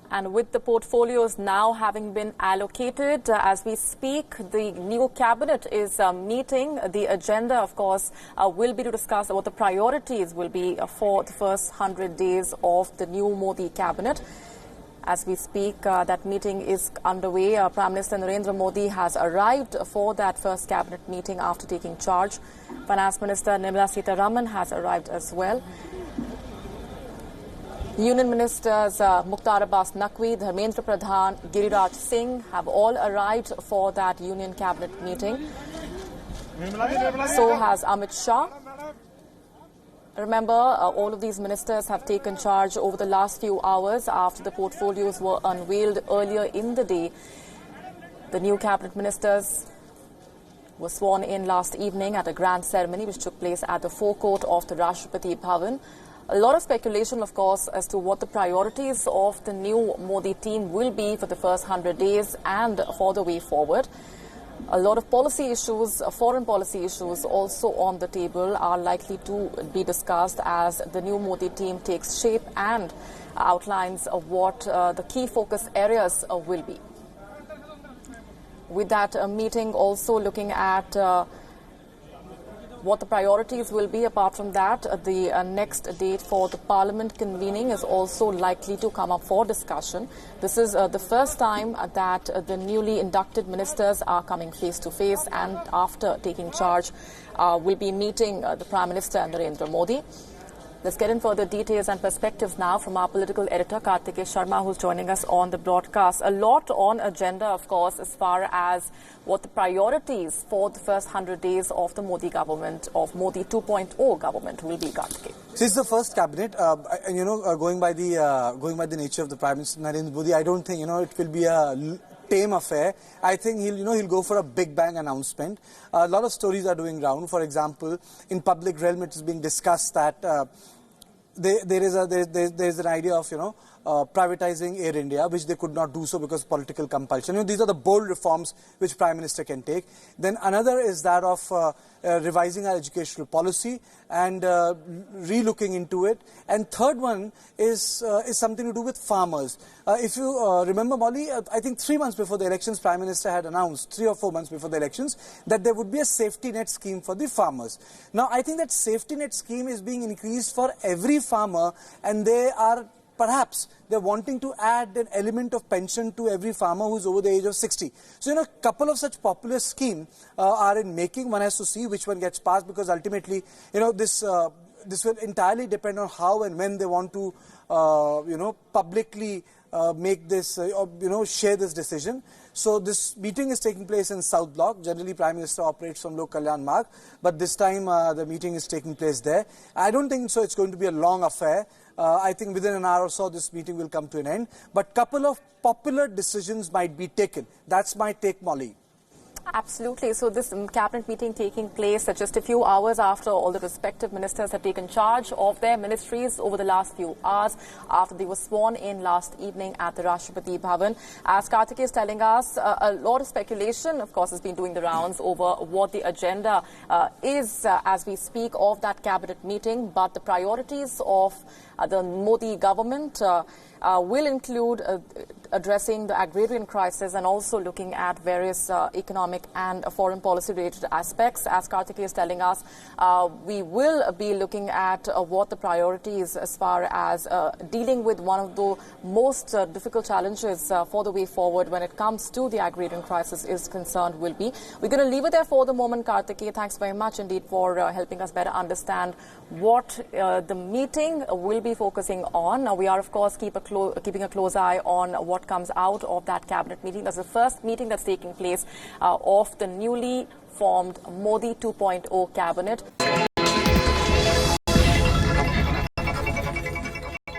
And with the portfolios now having been allocated, as we speak, the new cabinet is meeting. The agenda, of course, will be to discuss what the priorities will be for the first 100 days of the new Modi cabinet. As we speak, that meeting is underway. Prime Minister Narendra Modi has arrived for that first cabinet meeting after taking charge. Finance Minister Nirmala Sitharaman has arrived as well. Union Ministers Mukhtar Abbas Naqvi, Dharmendra Pradhan, Giriraj Singh have all arrived for that Union Cabinet meeting. So has Amit Shah. Remember, all of these ministers have taken charge over the last few hours after the portfolios were unveiled earlier in the day. The new cabinet ministers were sworn in last evening at a grand ceremony which took place at the forecourt of the Rashtrapati Bhavan. A lot of speculation, of course, as to what the priorities of the new Modi team will be for the first 100 days and for the way forward. A lot of policy issues, foreign policy issues also on the table are likely to be discussed as the new Modi team takes shape and outlines what the key focus areas will be. With that meeting also looking at what the priorities will be. Apart from that, the next date for the Parliament convening is also likely to come up for discussion. This is the first time that the newly inducted ministers are coming face to face and after taking charge will be meeting the Prime Minister Narendra Modi. Let's get in further details and perspectives now from our political editor, Kartikeya Sharma, who's joining us on the broadcast. A lot on agenda, of course, as far as what the priorities for the first 100 days of the Modi government, of Modi 2.0 government, will be, Kartikeya. This is the first cabinet, going by the nature of the Prime Minister Narendra Modi, I don't think, it will be a tame affair. I think he'll go for a big bang announcement. A lot of stories are doing round. For example, in public realm, it is being discussed that there is an idea of privatizing Air India, which they could not do so because of political compulsion. These are the bold reforms which Prime Minister can take. Then another is that of revising our educational policy and re-looking into it. And third one is something to do with farmers. If you remember, Molly, I think 3 months before the elections, Prime Minister had announced, 3 or 4 months before the elections, that there would be a safety net scheme for the farmers. Now, I think that safety net scheme is being increased for every farmer, and perhaps they're wanting to add an element of pension to every farmer who's over the age of 60. So, a couple of such popular schemes are in making. One has to see which one gets passed, because ultimately, this will entirely depend on how and when they want to, publicly make this, share this decision. So this meeting is taking place in South Block. Generally, Prime Minister operates from Lok Kalyan Marg, but this time the meeting is taking place there. I don't think so it's going to be a long affair. I think within an hour or so this meeting will come to an end. But couple of popular decisions might be taken. That's my take, Molly. Absolutely. So this cabinet meeting taking place just a few hours after all the respective ministers have taken charge of their ministries over the last few hours after they were sworn in last evening at the Rashtrapati Bhavan. As Kartikeya is telling us, a lot of speculation, of course, has been doing the rounds over what the agenda is as we speak of that cabinet meeting. But the priorities of the Modi government will include addressing the agrarian crisis and also looking at various economic and foreign policy related aspects. As Kartikeya is telling us, we will be looking at what the priorities as far as dealing with one of the most difficult challenges for the way forward when it comes to the agrarian crisis is concerned will be. We're going to leave it there for the moment, Kartikeya. Thanks very much indeed for helping us better understand what the meeting will be focusing on. We are, of course, keeping a close eye on what comes out of that cabinet meeting. That's the first meeting that's taking place of the newly formed Modi 2.0 cabinet.